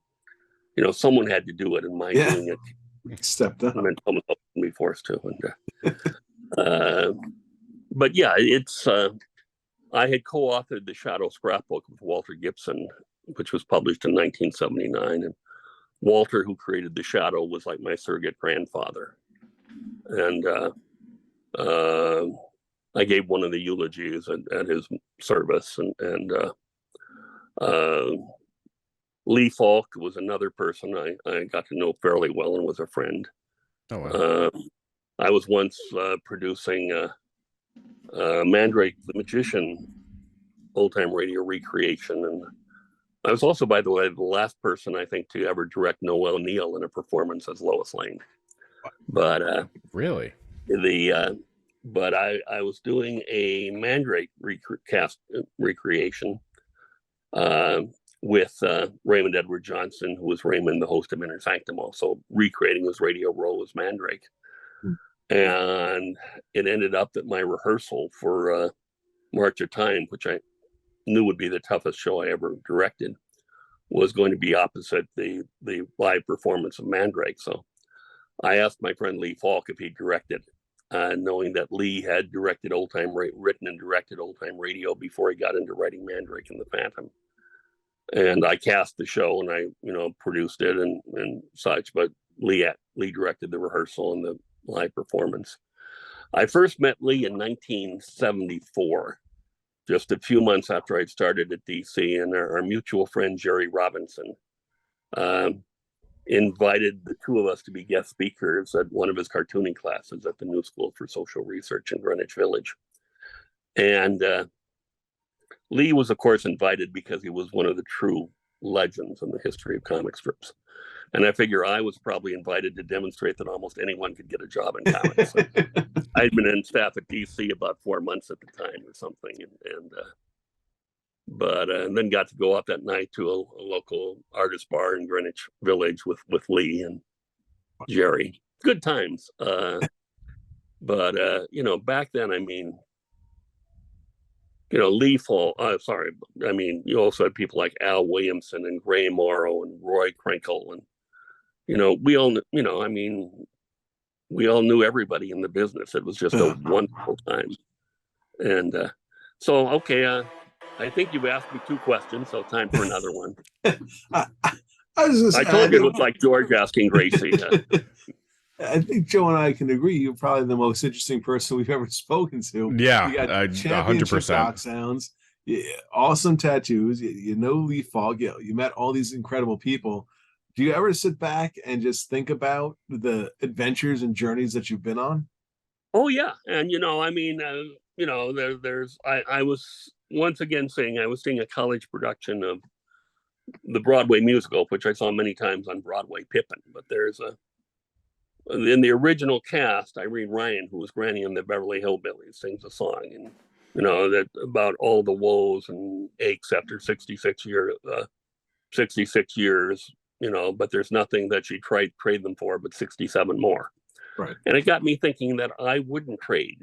someone had to do it, and my doing it stepped up. And then someone else would be forced to. But yeah, it's I had co-authored the Shadow Scrapbook with Walter Gibson, which was published in 1979, and Walter, who created the Shadow, was like my surrogate grandfather. And I gave one of the eulogies at his service, and Lee Falk was another person I got to know fairly well and was a friend. Oh, wow. I was once producing Mandrake the Magician old-time radio recreation, and I was also, by the way, the last person I think to ever direct Noel Neal in a performance as Lois Lane. But really, but I was doing a Mandrake recreation with Raymond Edward Johnson, who was Raymond, the host of Inner Sanctum, also recreating his radio role as Mandrake. And it ended up that my rehearsal for March of Time, which I knew would be the toughest show I ever directed, was going to be opposite the live performance of Mandrake. So I asked my friend Lee Falk if he'd direct it, knowing that Lee had written and directed old time radio before he got into writing Mandrake and the Phantom. And I cast the show, and I produced it and such. But Lee directed the rehearsal and the live performance. I first met Lee in 1974, just a few months after I'd started at DC, and our mutual friend Jerry Robinson invited the two of us to be guest speakers at one of his cartooning classes at the New School for Social Research in Greenwich Village. And Lee was, of course, invited because he was one of the true legends in the history of comic strips. And I figure I was probably invited to demonstrate that almost anyone could get a job in comics. I'd been in staff at DC about 4 months at the time or something. And then got to go up that night to a local artist bar in Greenwich Village with Lee and Jerry. Good times. But back then, I mean, Lee Falk, I mean, you also had people like Al Williamson and Gray Morrow and Roy Krinkle. And, we all, we all knew everybody in the business. It was just a wonderful time. And so, okay, I think you've asked me 2 questions, so time for another one. I told you it was like George asking Gracie. I think Joe and I can agree. You're probably the most interesting person we've ever spoken to. Yeah, you got 100%. rock sounds, awesome tattoos. You know Lee Falk. You met all these incredible people. do you ever sit back and just think about the adventures and journeys that you've been on? Oh yeah, and I mean, I was once again saying I was seeing a college production of the Broadway musical, which I saw many times on Broadway, Pippin. But in the original cast, Irene Ryan, who was Granny in the Beverly Hillbillies, sings a song, and that about all the woes and aches after 66 years. 66 years, but there's nothing that she trade them for but 67 more. Right. And it got me thinking that I wouldn't trade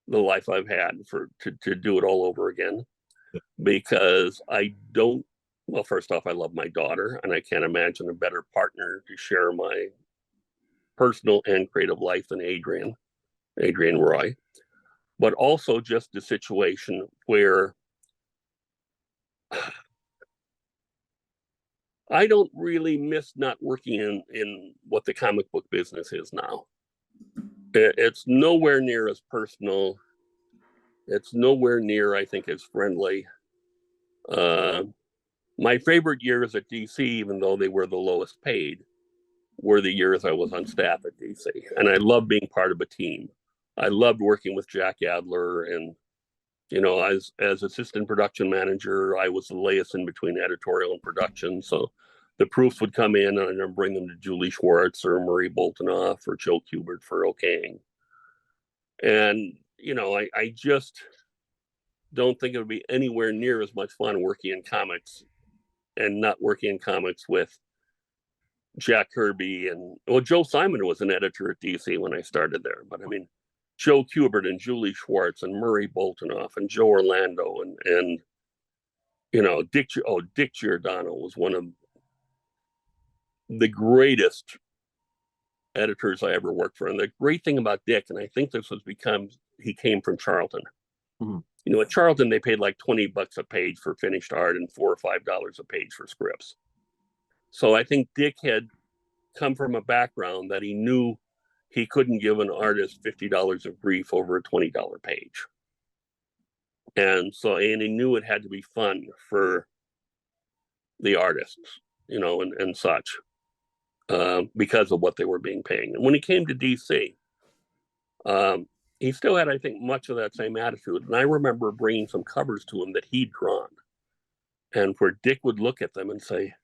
the life I've had to do it all over again, because I don't. Well, first off, I love my daughter, and I can't imagine a better partner to share my personal and creative life than Adrian Roy. But also just the situation where I don't really miss not working in what the comic book business is now. It's nowhere near as personal. It's nowhere near, I think, as friendly. My favorite years at DC, even though they were the lowest paid, were the years I was on staff at DC. And I loved being part of a team. I loved working with Jack Adler, and as assistant production manager, I was the liaison between editorial and production. So the proofs would come in, and I'd bring them to Julie Schwartz or Murray Boltonoff or Joe Kubert for okaying. And I just don't think it would be anywhere near as much fun working in comics and not working in comics with Jack Kirby Joe Simon was an editor at DC when I started there. But I mean, Joe Kubert and Julie Schwartz and Murray Boltonoff and Joe Orlando and Dick Giordano was one of the greatest editors I ever worked for. And the great thing about Dick, and I think this was because he came from Charlton. Mm-hmm. At Charlton, they paid like $20 a page for finished art and $4 or $5 a page for scripts. So I think Dick had come from a background that he knew he couldn't give an artist $50 of grief over a $20 page. And he knew it had to be fun for the artists, and such, because of what they were being paid. And when he came to DC, he still had, I think, much of that same attitude. And I remember bringing some covers to him that he'd drawn, and where Dick would look at them and say,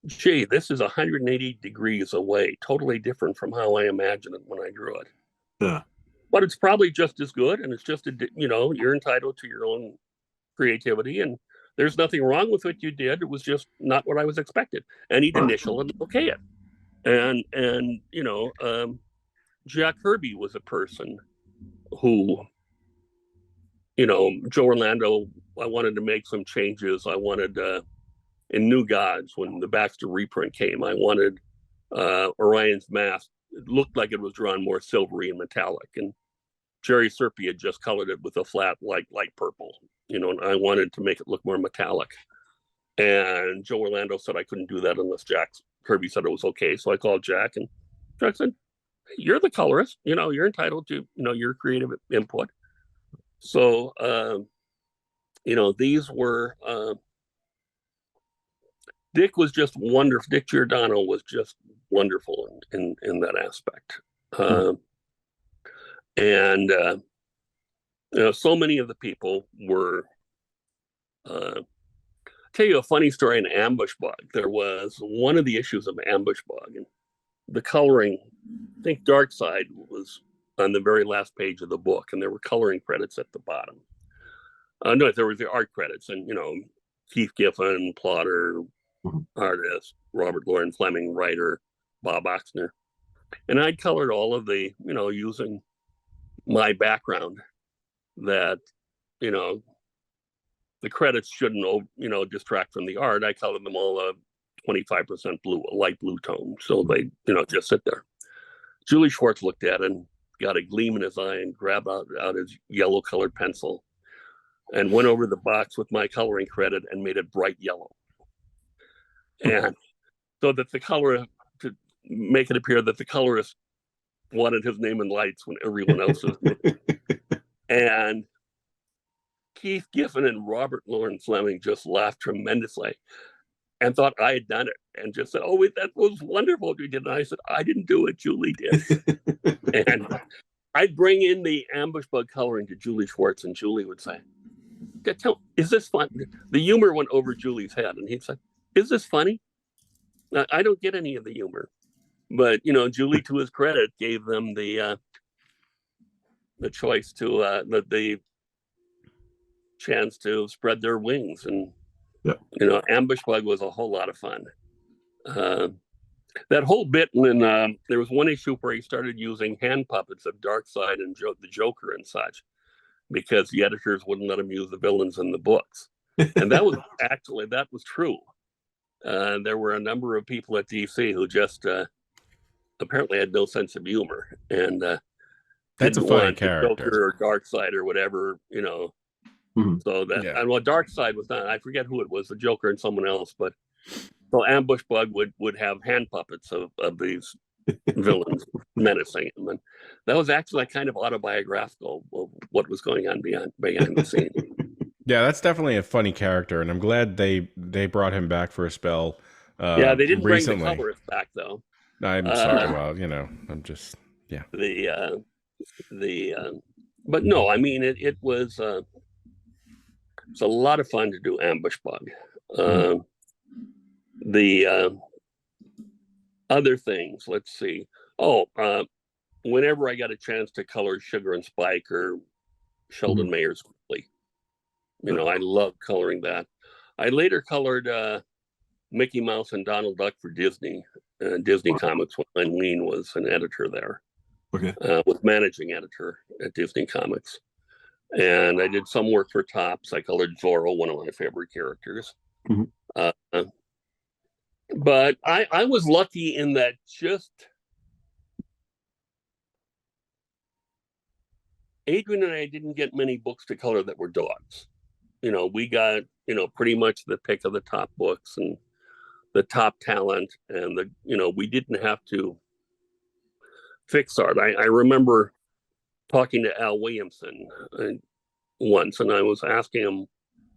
gee, this is 180 degrees away, totally different from how I imagined it when I drew it. Yeah. But it's probably just as good, and it's just, you're entitled to your own creativity, and there's nothing wrong with what you did. It was just not what I was expected. And he'd initial and okay it. And Jack Kirby was a person who, Joe Orlando, I wanted to make some changes. I wanted, in New Gods, when the Baxter reprint came, I wanted Orion's mask. It looked like it was drawn more silvery and metallic. And Jerry Serpi had just colored it with a flat light purple, and I wanted to make it look more metallic. And Joe Orlando said I couldn't do that unless Jack Kirby said it was okay. So I called Jack, and Jack said, you're the colorist, you're entitled to, your creative input. So, these were, Dick was just wonderful. Dick Giordano was just wonderful in that aspect. And so many of the people were, tell you a funny story in Ambush Bug. There was one of the issues of Ambush Bug, and the coloring, I think Darkseid was on the very last page of the book, and there were coloring credits at the bottom. No, there was the art credits, and Keith Giffen, plotter, artist, Robert Loren Fleming, writer, Bob Oxner. And I'd colored all of the, using my background, that, the credits shouldn't, distract from the art. I colored them all a 25% blue, a light blue tone. So they, just sit there. Julie Schwartz looked at it and got a gleam in his eye and grabbed out his yellow colored pencil and went over the box with my coloring credit and made it bright yellow. And so that the color, to make it appear that the colorist wanted his name in lights when everyone else was. And Keith Giffen and Robert Loren Fleming just laughed tremendously. and thought I had done it, and just said, "Oh, wait, that was wonderful you did." And I said, "I didn't do it. Julie did." And I'd bring in the ambush bug coloring to Julie Schwartz, and Julie would say, "Is this fun?" The humor went over Julie's head, and he'd say, "Is this funny?" Now, I don't get any of the humor, but Julie, to his credit, gave them the choice to the chance to spread their wings, and ambush bug was a whole lot of fun. That whole bit when there was one issue where he started using hand puppets of Darkseid and the Joker and such, because the editors wouldn't let him use the villains in the books, and that was true. There were a number of people at DC who just apparently had no sense of humor, and that's a funny character, Joker or Darkseid or whatever, So that, and well, Darkseid was not. I forget who it was, the Joker and someone else, but so ambush bug would have hand puppets of these villains menacing him, and that was actually kind of autobiographical of what was going on behind the scenes. Yeah, that's definitely a funny character, and I'm glad they brought him back for a spell. Yeah, they didn't recently. bring the colorist back though. I'm sorry. Well, I'm just but no, I mean it was it's a lot of fun to do ambush bug. The other things, let's see. Whenever I got a chance to color Sugar and Spike or Sheldon Mayer's Quickly, I love coloring that. I later colored Mickey Mouse and Donald Duck for Disney Comics when Eileen was an editor there. Okay. Was managing editor at Disney Comics. And I did some work for Topps. I colored Zorro, one of my favorite characters. But I was lucky in that just Adrian and I didn't get many books to color that were dogs. We got, pretty much the pick of the top books and the top talent, and we didn't have to fix art. I remember talking to Al Williamson once, and I was asking him,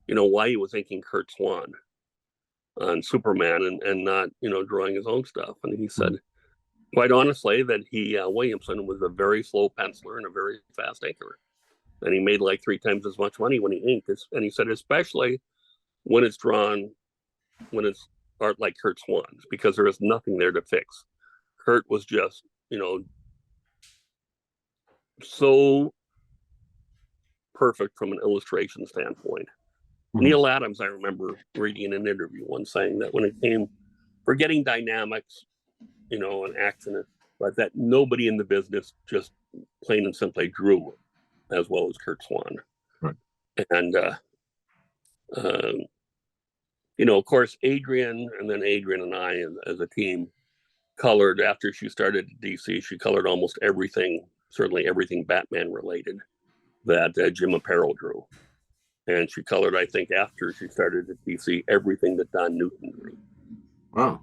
why he was inking Kurt Swan on Superman and not, drawing his own stuff. And he said, quite honestly, that Williamson was a very slow penciler and a very fast inker. And he made like 3 times as much money when he inked. And he said, especially when it's art like Kurt Swan's, because there is nothing there to fix. Kurt was just, so perfect from an illustration standpoint. Neil Adams, I remember reading in an interview once saying that when it came for getting dynamics, and action, but that nobody in the business just plain and simply drew as well as Kurt Swan. Right. And, of course, Adrian and I, as a team, colored after she started at DC. She colored almost everything, certainly everything Batman related that Jim Aparo drew. And she colored, I think, after she started at DC, everything that Don Newton drew. Wow.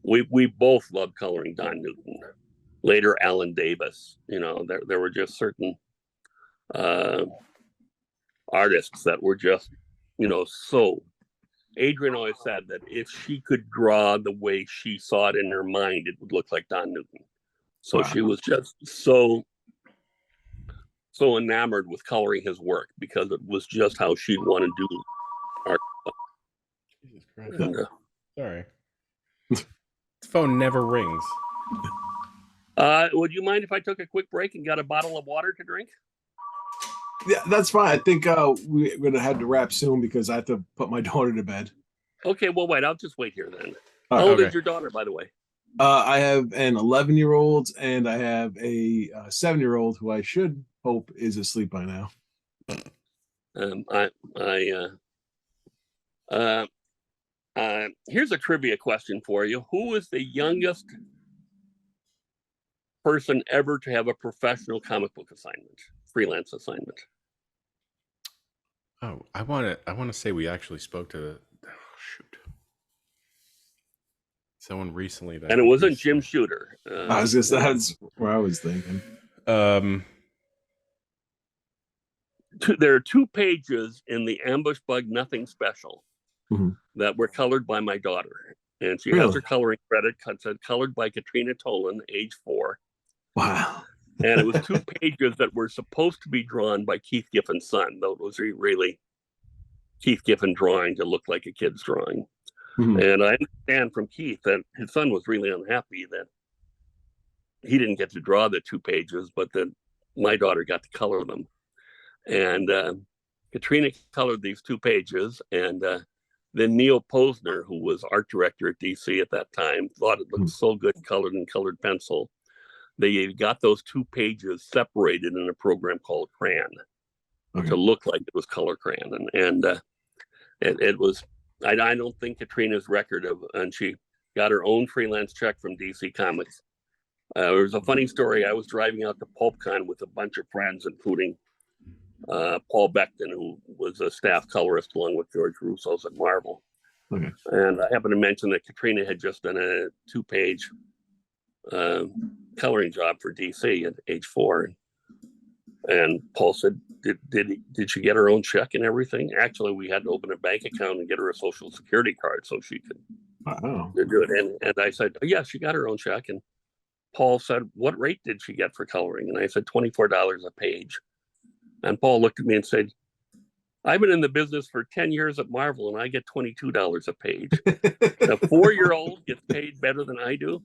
We both loved coloring Don Newton. Later, Alan Davis. There were just certain artists that were just, so. Adrian always said that if she could draw the way she saw it in her mind, it would look like Don Newton. So she was just so enamored with coloring his work because it was just how she'd want to do art. Jesus Christ. Sorry. The phone never rings. Would you mind if I took a quick break and got a bottle of water to drink? Yeah, that's fine. I think we're going to have to wrap soon because I have to put my daughter to bed. Okay, well, wait. I'll just wait here then. How old is your daughter, by the way? I have an 11-year-old and I have a 7-year-old who I should hope is asleep by now. Here's a trivia question for you. Who is the youngest person ever to have a professional comic book assignment, freelance assignment? Oh, I want to say we actually spoke to someone recently, and it wasn't Jim Shooter. I was just that's where I was thinking. there are 2 pages in the Ambush Bug Nothing Special that were colored by my daughter. And she has her coloring credit colored by Katrina Tollin, age 4. Wow. And it was 2 pages that were supposed to be drawn by Keith Giffen's son, though it was really Keith Giffen drawing to look like a kid's drawing. And I understand from Keith that his son was really unhappy that he didn't get to draw the 2 pages, but that my daughter got to color them. And Katrina colored these 2 pages, and then Neil Posner, who was art director at DC at that time, thought it looked so good colored in colored pencil. They got those 2 pages separated in a program called Crayon to look like it was color crayon. And it was, I don't think Katrina's record of, and she got her own freelance check from DC Comics. There was a funny story. I was driving out to PulpCon with a bunch of friends, including Paul Beckton, who was a staff colorist along with George Russo's at Marvel. And I happened to mention that Katrina had just done a 2-page coloring job for DC at age 4. And Paul said, did she get her own check and everything? Actually, we had to open a bank account and get her a Social Security card so she could do it. And I said, oh, yeah, she got her own check. And Paul said, what rate did she get for coloring? And I said, $24 a page. And Paul looked at me and said, I've been in the business for 10 years at Marvel and I get $22 a page. A 4-year-old gets paid better than I do.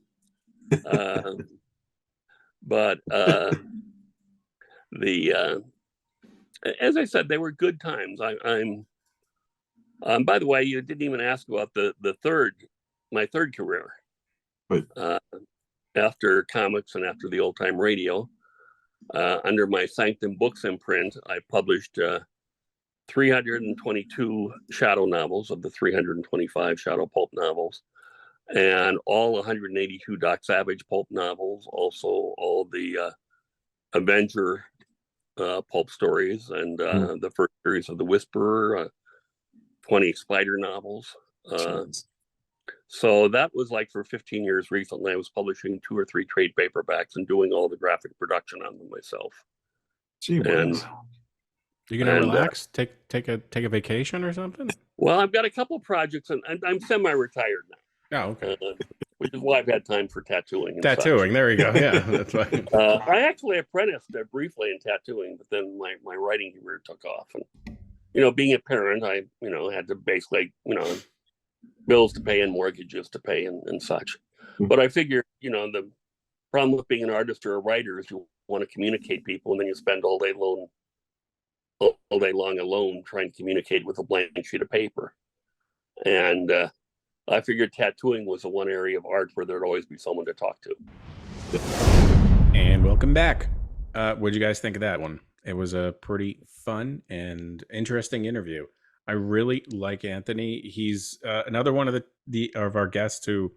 As I said, they were good times. By the way, you didn't even ask about my third career. After comics and after the old time radio, under my Sanctum Books imprint, I published 322 shadow novels of the 325 shadow pulp novels, and all 182 Doc Savage pulp novels, also all the Avenger pulp stories, and the first series of The Whisperer, 20 Spider novels. So that was like for 15 years recently. I was publishing 2 or 3 trade paperbacks and doing all the graphic production on them myself. You gonna relax? Take a vacation or something? Well, I've got a couple projects, and I'm semi-retired now. Oh, okay. Which is why I've had time for tattooing. Tattooing, there you go. Yeah, that's fine. I actually apprenticed briefly in tattooing, but then my writing career took off. And being a parent, I had to basically bills to pay and mortgages to pay and such. But I figured, the problem with being an artist or a writer is you want to communicate people, and then you spend all day long alone trying to communicate with a blank sheet of paper. And I figured tattooing was the one area of art where there'd always be someone to talk to. And welcome back. What did you guys think of that one? It was a pretty fun and interesting interview. I really like Anthony. He's another one of of our guests who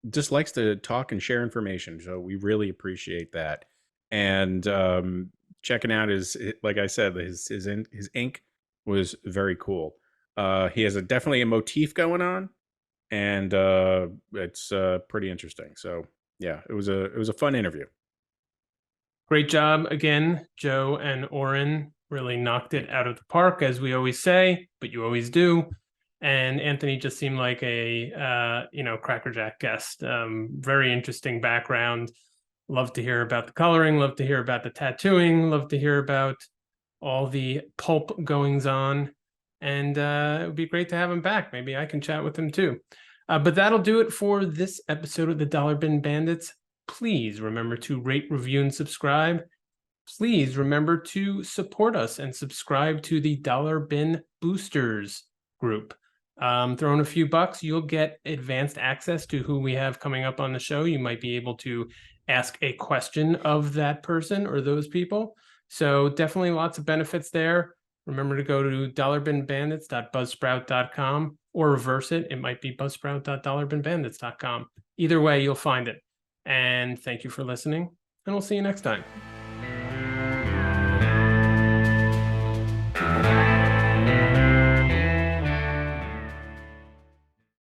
just likes to talk and share information. So we really appreciate that. And checking out like I said, his ink was very cool. He has definitely a motif going on, and it's pretty interesting. So yeah, it was a fun interview. Great job again, Joe and Oren. Really knocked it out of the park, as we always say, but you always do. And Anthony just seemed like a crackerjack guest. Very interesting background. Love to hear about the coloring. Love to hear about the tattooing. Love to hear about all the pulp goings on. And it would be great to have him back. Maybe I can chat with him too. But that'll do it for this episode of the Dollar Bin Bandits. Please remember to rate, review, and subscribe. Please remember to support us and subscribe to the Dollar Bin Boosters group. Throw in a few bucks, you'll get advanced access to who we have coming up on the show. You might be able to ask a question of that person or those people. So definitely lots of benefits there. Remember to go to dollarbinbandits.buzzsprout.com or reverse it. It might be buzzsprout.dollarbinbandits.com. Either way, you'll find it. And thank you for listening, and we'll see you next time.